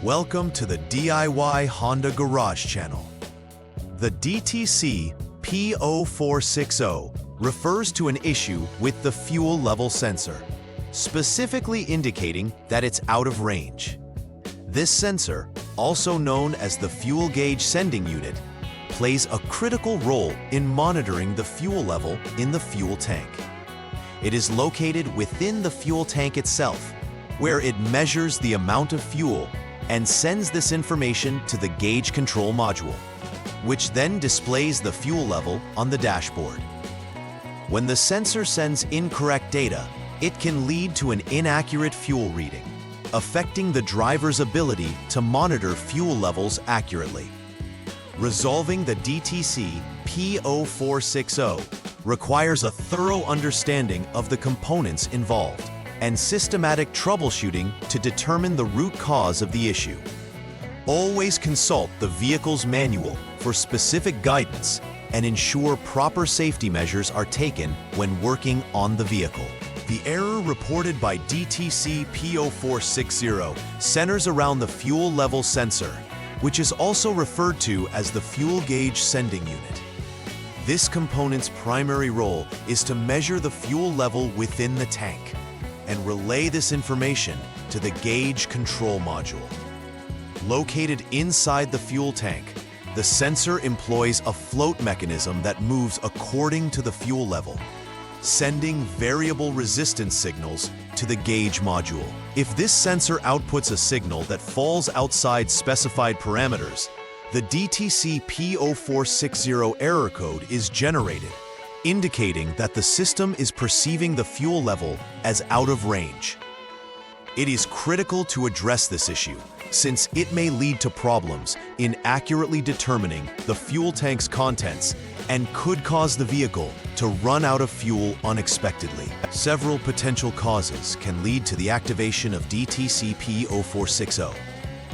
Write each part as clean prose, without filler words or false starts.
Welcome to the DIY Honda Garage channel. The DTC P0460 refers to an issue with the fuel level sensor, specifically indicating that it's out of range. This sensor, also known as the fuel gauge sending unit, plays a critical role in monitoring the fuel level in the fuel tank. It is located within the fuel tank itself, where it measures the amount of fuel and sends this information to the gauge control module, which then displays the fuel level on the dashboard. When the sensor sends incorrect data, it can lead to an inaccurate fuel reading, affecting the driver's ability to monitor fuel levels accurately. Resolving the DTC P0460 requires a thorough understanding of the components involved and systematic troubleshooting to determine the root cause of the issue. Always consult the vehicle's manual for specific guidance and ensure proper safety measures are taken when working on the vehicle. The error reported by DTC P0460 centers around the fuel level sensor, which is also referred to as the fuel gauge sending unit. This component's primary role is to measure the fuel level within the tank and relay this information to the gauge control module. Located inside the fuel tank, the sensor employs a float mechanism that moves according to the fuel level, sending variable resistance signals to the gauge module. If this sensor outputs a signal that falls outside specified parameters, the DTC P0460 error code is generated, indicating that the system is perceiving the fuel level as out of range. It is critical to address this issue, since it may lead to problems in accurately determining the fuel tank's contents and could cause the vehicle to run out of fuel unexpectedly. Several potential causes can lead to the activation of DTC P0460.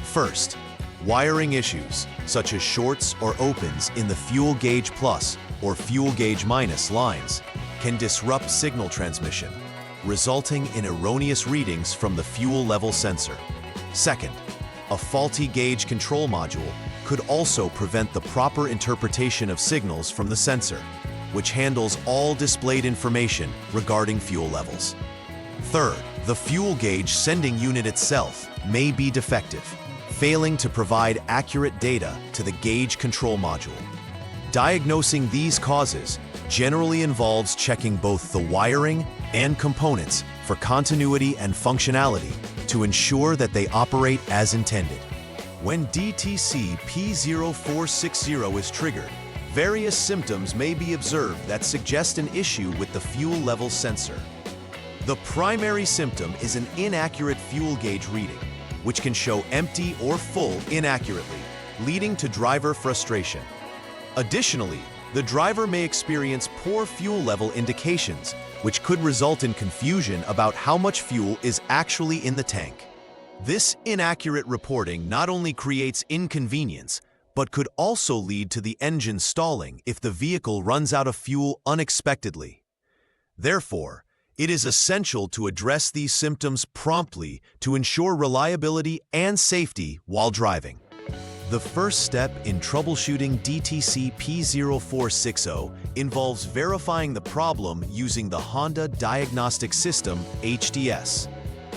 First, wiring issues, such as shorts or opens in the fuel gauge plus or fuel gauge minus lines, can disrupt signal transmission, resulting in erroneous readings from the fuel level sensor. Second, a faulty gauge control module could also prevent the proper interpretation of signals from the sensor, which handles all displayed information regarding fuel levels. Third, the fuel gauge sending unit itself may be defective, failing to provide accurate data to the gauge control module. Diagnosing these causes generally involves checking both the wiring and components for continuity and functionality to ensure that they operate as intended. When DTC P0460 is triggered, various symptoms may be observed that suggest an issue with the fuel level sensor. The primary symptom is an inaccurate fuel gauge reading, which can show empty or full inaccurately, leading to driver frustration. Additionally, the driver may experience poor fuel level indications, which could result in confusion about how much fuel is actually in the tank. This inaccurate reporting not only creates inconvenience, but could also lead to the engine stalling if the vehicle runs out of fuel unexpectedly. Therefore, it is essential to address these symptoms promptly to ensure reliability and safety while driving. The first step in troubleshooting DTC P0460 involves verifying the problem using the Honda Diagnostic System HDS.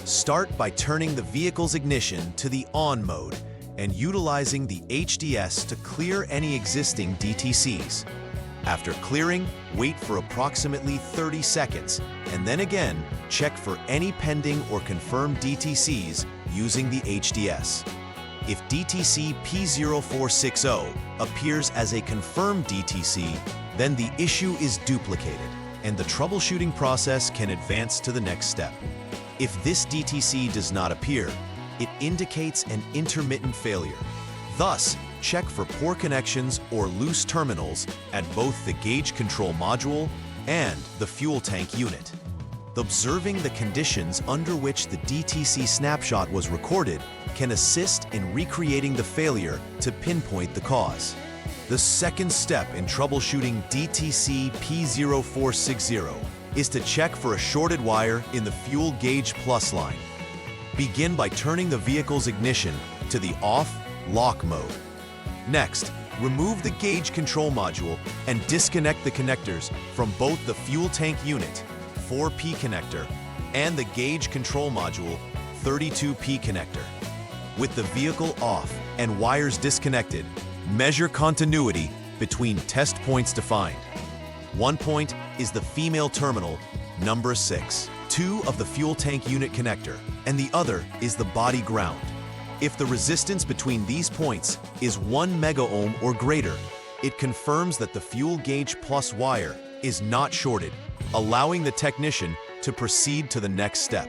Start by turning the vehicle's ignition to the on mode and utilizing the HDS to clear any existing DTCs. After clearing, wait for approximately 30 seconds, and then again, check for any pending or confirmed DTCs using the HDS. If DTC P0460 appears as a confirmed DTC, then the issue is duplicated, and the troubleshooting process can advance to the next step. If this DTC does not appear, it indicates an intermittent failure. Thus, check for poor connections or loose terminals at both the gauge control module and the fuel tank unit. Observing the conditions under which the DTC snapshot was recorded can assist in recreating the failure to pinpoint the cause. The second step in troubleshooting DTC P0460 is to check for a shorted wire in the fuel gauge plus line. Begin by turning the vehicle's ignition to the off-lock mode. Next, remove the gauge control module and disconnect the connectors from both the fuel tank unit, 4P connector, and the gauge control module, 32P connector. With the vehicle off and wires disconnected, measure continuity between test points defined. One point is the female terminal, number 6, 2 of the fuel tank unit connector, and the other is the body ground. If the resistance between these points is 1 megaohm or greater, it confirms that the fuel gauge plus wire is not shorted, allowing the technician to proceed to the next step.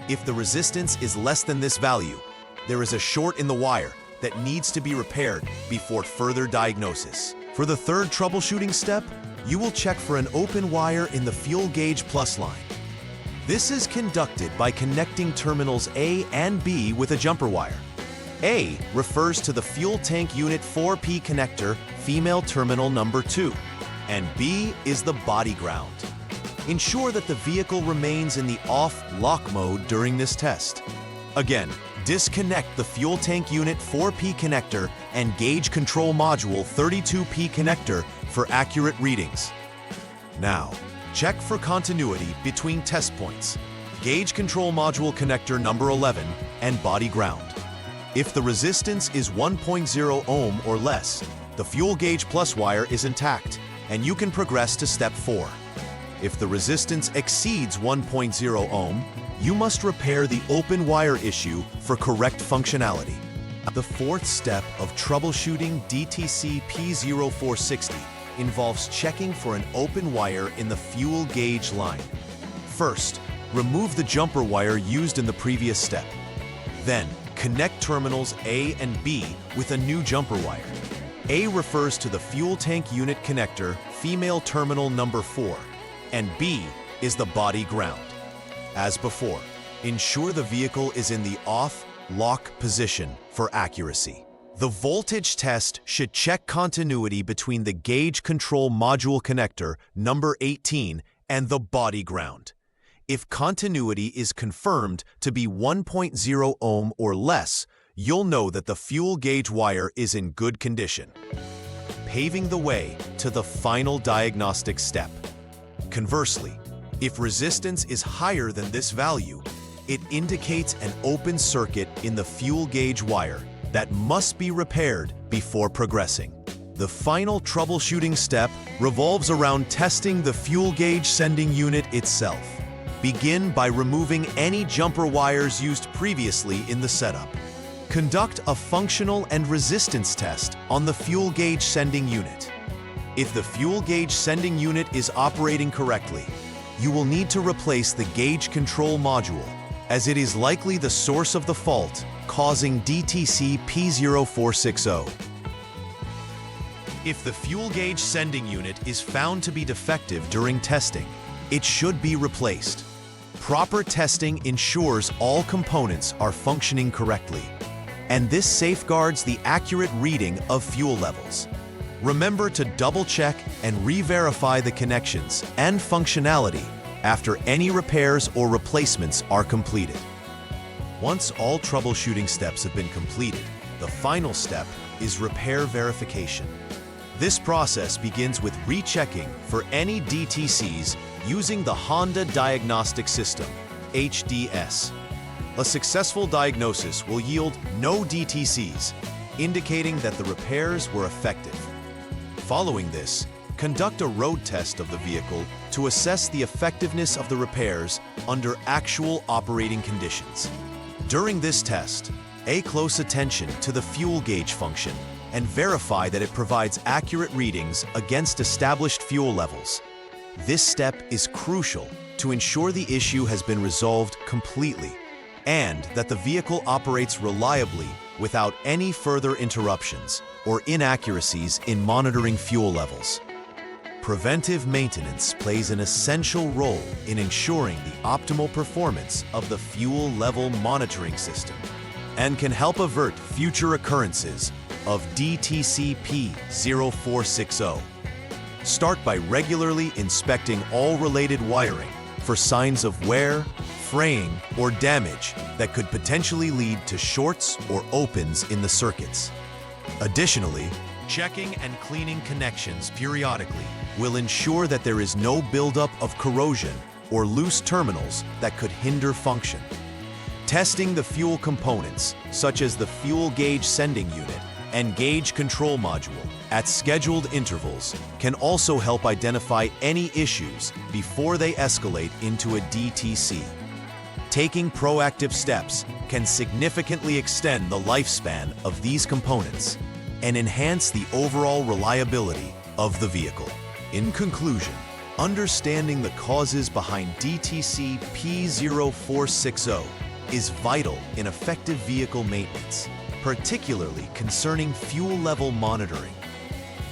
If the resistance is less than this value, there is a short in the wire that needs to be repaired before further diagnosis. For the third troubleshooting step, you will check for an open wire in the fuel gauge plus line. This is conducted by connecting terminals A and B with a jumper wire. A refers to the fuel tank unit 4P connector, female terminal number 2, and B is the body ground. Ensure that the vehicle remains in the off-lock mode during this test. Again, disconnect the fuel tank unit 4P connector and gauge control module 32P connector for accurate readings. Now, check for continuity between test points, gauge control module connector number 11 and body ground. If the resistance is 1.0 ohm or less, the fuel gauge plus wire is intact and you can progress to step 4. If the resistance exceeds 1.0 ohm, you must repair the open wire issue for correct functionality. The fourth step of troubleshooting DTC P0460 involves checking for an open wire in the fuel gauge line. First, remove the jumper wire used in the previous step. Then, connect terminals A and B with a new jumper wire. A refers to the fuel tank unit connector, female terminal number 4, and B is the body ground. As before, ensure the vehicle is in the off-lock position for accuracy. The voltage test should check continuity between the gauge control module connector, number 18, and the body ground. If continuity is confirmed to be 1.0 ohm or less, you'll know that the fuel gauge wire is in good condition, paving the way to the final diagnostic step. Conversely, if resistance is higher than this value, it indicates an open circuit in the fuel gauge wire that must be repaired before progressing. The final troubleshooting step revolves around testing the fuel gauge sending unit itself. Begin by removing any jumper wires used previously in the setup. Conduct a functional and resistance test on the fuel gauge sending unit. If the fuel gauge sending unit is operating correctly, you will need to replace the gauge control module, as it is likely the source of the fault causing DTC P0460. If the fuel gauge sending unit is found to be defective during testing, it should be replaced. Proper testing ensures all components are functioning correctly, and this safeguards the accurate reading of fuel levels. Remember to double-check and re-verify the connections and functionality after any repairs or replacements are completed. Once all troubleshooting steps have been completed, the final step is repair verification. This process begins with rechecking for any DTCs using the Honda Diagnostic System, HDS. A successful diagnosis will yield no DTCs, indicating that the repairs were effective. Following this, conduct a road test of the vehicle to assess the effectiveness of the repairs under actual operating conditions. During this test, pay close attention to the fuel gauge function and verify that it provides accurate readings against established fuel levels. This step is crucial to ensure the issue has been resolved completely and that the vehicle operates reliably without any further interruptions or inaccuracies in monitoring fuel levels. Preventive maintenance plays an essential role in ensuring the optimal performance of the fuel level monitoring system and can help avert future occurrences of DTC P0460. Start by regularly inspecting all related wiring for signs of wear, fraying, or damage that could potentially lead to shorts or opens in the circuits. Additionally, checking and cleaning connections periodically will ensure that there is no buildup of corrosion or loose terminals that could hinder function. Testing the fuel components, such as the fuel gauge sending unit and gauge control module, at scheduled intervals can also help identify any issues before they escalate into a DTC. Taking proactive steps can significantly extend the lifespan of these components and enhance the overall reliability of the vehicle. In conclusion, understanding the causes behind DTC P0460 is vital in effective vehicle maintenance, particularly concerning fuel level monitoring.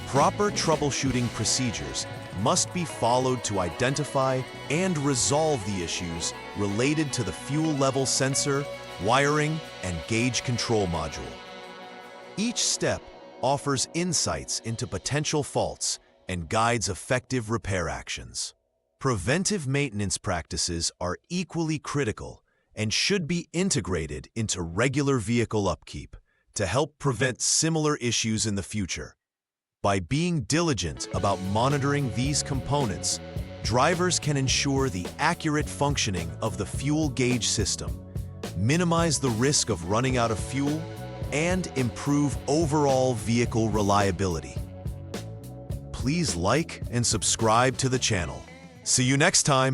Proper troubleshooting procedures must be followed to identify and resolve the issues related to the fuel level sensor, wiring, and gauge control module. Each step offers insights into potential faults and guides effective repair actions. Preventive maintenance practices are equally critical and should be integrated into regular vehicle upkeep to help prevent similar issues in the future. By being diligent about monitoring these components, drivers can ensure the accurate functioning of the fuel gauge system, minimize the risk of running out of fuel, and improve overall vehicle reliability. Please like and subscribe to the channel. See you next time.